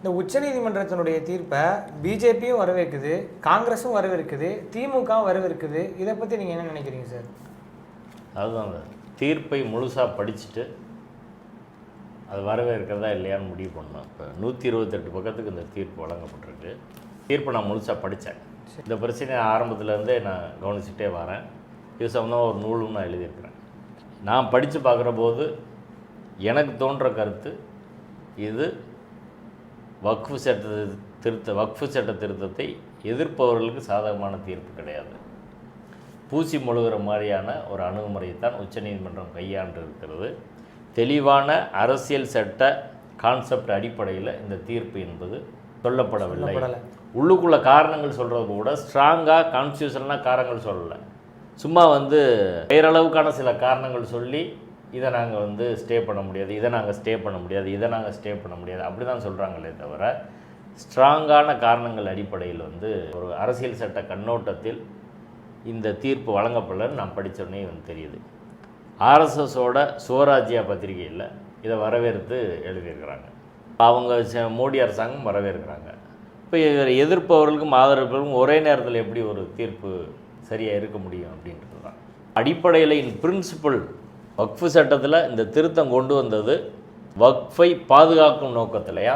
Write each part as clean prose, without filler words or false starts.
இந்த உச்சநீதிமன்றத்தினுடைய தீர்ப்பை பிஜேபியும் வரவேற்குது, காங்கிரஸும் வரவேற்குது, திமுகவும் வரவேற்குது. இதை பற்றி நீங்கள் என்ன நினைக்கிறீங்க சார்? அதுதான் அந்த தீர்ப்பை முழுசாக படிச்சுட்டு அது வரவேற்கிறதா இல்லையான்னு முடிவு பண்ணோம். இப்போ 128 பக்கத்துக்கு இந்த தீர்ப்பு வழங்கப்பட்டிருக்கு. தீர்ப்பை நான் முழுசாக படித்தேன். இந்த பிரச்சனையை ஆரம்பத்துலேருந்தே நான் கவனிச்சுட்டே வரேன். இது சம்மந்தமாக ஒரு நூலும் நான் எழுதியிருக்கிறேன். நான் படித்து பார்க்குற போது எனக்கு தோன்ற கருத்து, இது வக்ஃபு சட்ட திருத்தத்தை எதிர்ப்பவர்களுக்கு சாதகமான தீர்ப்பு கிடையாது. பூசி மொழுகிற மாதிரியான ஒரு அணுகுமுறையைத்தான் உச்சநீதிமன்றம் கையாண்டு இருக்கிறது. தெளிவான அரசியல் சட்ட கான்செப்ட் அடிப்படையில் இந்த தீர்ப்பு என்பது சொல்லப்படவில்லை. உள்ளுக்குள்ள காரணங்கள் சொல்கிறது கூட ஸ்ட்ராங்காக கான்ஸ்டியூஷனாக காரணங்கள் சொல்லலை. சும்மா பெயரளவுக்கான சில காரணங்கள் சொல்லி இதை நாங்கள் ஸ்டே பண்ண முடியாது, இதை நாங்கள் ஸ்டே பண்ண முடியாது, இதை நாங்கள் ஸ்டே பண்ண முடியாது, அப்படி தான் சொல்கிறாங்களே தவிர ஸ்ட்ராங்கான காரணங்கள் அடிப்படையில் ஒரு அரசியல் சட்ட கண்ணோட்டத்தில் இந்த தீர்ப்பு வழங்கப்படலன்னு நான் படித்தோடனே தெரியுது. ஆர்எஸ்எஸோட சுவராஜ்யா பத்திரிகையில் இதை வரவேற்று எழுதியிருக்கிறாங்க. அவங்க மோடி அரசாங்கம் வரவேற்கிறாங்க. இப்போ இதை எதிர்ப்பவர்களுக்கும் ஆதரவுகளுக்கும் ஒரே நேரத்தில் எப்படி ஒரு தீர்ப்பு சரியாக இருக்க முடியும் அப்படின்றது தான் அடிப்படையில். இன் பிரின்சிபல் வக்ஃபு சட்டத்தில் இந்த திருத்தம் கொண்டு வந்தது வக்ஃபை பாதுகாக்கும் நோக்கத்திலையா,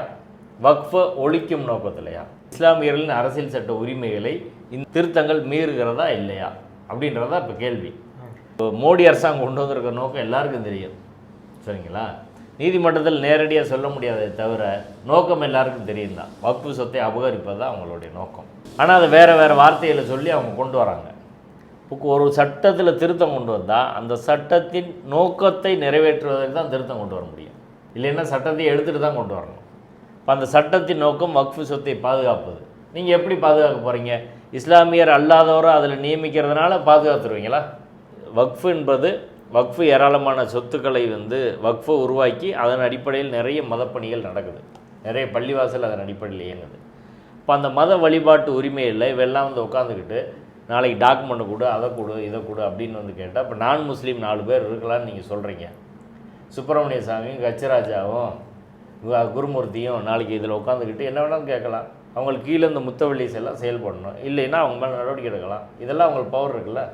வக்ஃபை ஒழிக்கும் நோக்கத்திலையா, இஸ்லாமியர்களின் அரசியல் சட்ட உரிமைகளை இந்த திருத்தங்கள் மீறுகிறதா இல்லையா அப்படின்றதா இப்போ கேள்வி. இப்போ மோடி அரசாங்கம் கொண்டு வந்திருக்கிற நோக்கம் எல்லாருக்கும் தெரியும், சரிங்களா? நீதிமன்றத்தில் நேரடியாக சொல்ல முடியாதே தவிர நோக்கம் எல்லாருக்கும் தெரியும் தான். வக்ஃபு சொத்தை அபகரிப்பது தான் அவங்களுடைய நோக்கம். ஆனால் அதை வேறு வார்த்தைகளை சொல்லி அவங்க கொண்டு வராங்க. ஒரு சட்டத்தில் திருத்தம் கொண்டு வந்தால் அந்த சட்டத்தின் நோக்கத்தை நிறைவேற்றுவதற்கு தான் திருத்தம் கொண்டு வர முடியும். இல்லைன்னா சட்டத்தை எடுத்துகிட்டு தான் கொண்டு வரணும். இப்போ அந்த சட்டத்தின் நோக்கம் வக்ஃபு சொத்தை பாதுகாப்பது. நீங்கள் எப்படி பாதுகாக்க போகிறீங்க? இஸ்லாமியர் அல்லாதவரை அதில் நியமிக்கிறதுனால பாதுகாத்துருவீங்களா? வக்ஃபு என்பது வக்ஃபு ஏராளமான சொத்துக்களை வக்ஃபை உருவாக்கி அதன் அடிப்படையில் நிறைய மதப்பணிகள் நடக்குது, நிறைய பள்ளிவாசல் அதன் அடிப்படையில் இயங்குது. இப்போ அந்த மத வழிபாட்டு உரிமையில் இவெல்லாம் உட்காந்துக்கிட்டு நாளைக்கு டாக்குமெண்ட் கொடு, அதை கொடு, இதை கொடு அப்படின்னு கேட்டால், இப்போ நான் முஸ்லீம் 4 பேர் இருக்கலான்னு நீங்கள் சொல்கிறீங்க. சுப்பிரமணிய சாமியும் கச்சராஜாவும் குருமூர்த்தியும் நாளைக்கு இதில் உட்காந்துக்கிட்டு என்ன வேணாலும் கேட்கலாம். அவங்களுக்கு கீழே இந்த முத்தவள்ளிஸ் எல்லாம் செயல்படணும், இல்லைன்னா அவங்க மேலே நடவடிக்கை எடுக்கலாம். இதெல்லாம் அவங்களுக்கு பவர் இருக்குல்ல.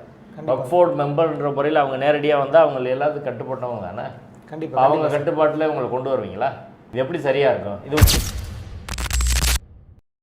வக்ஃபோர்ட் மெம்பர்ன்ற முறையில் அவங்க நேரடியாக வந்தால் அவங்க எல்லாத்துக்கும் கட்டுப்பட்டவங்க தானே. கண்டிப்பாக அவங்க கட்டுப்பாட்டில் இவங்களை கொண்டு வருவீங்களா? இது எப்படி சரியாக இருக்கும்? இது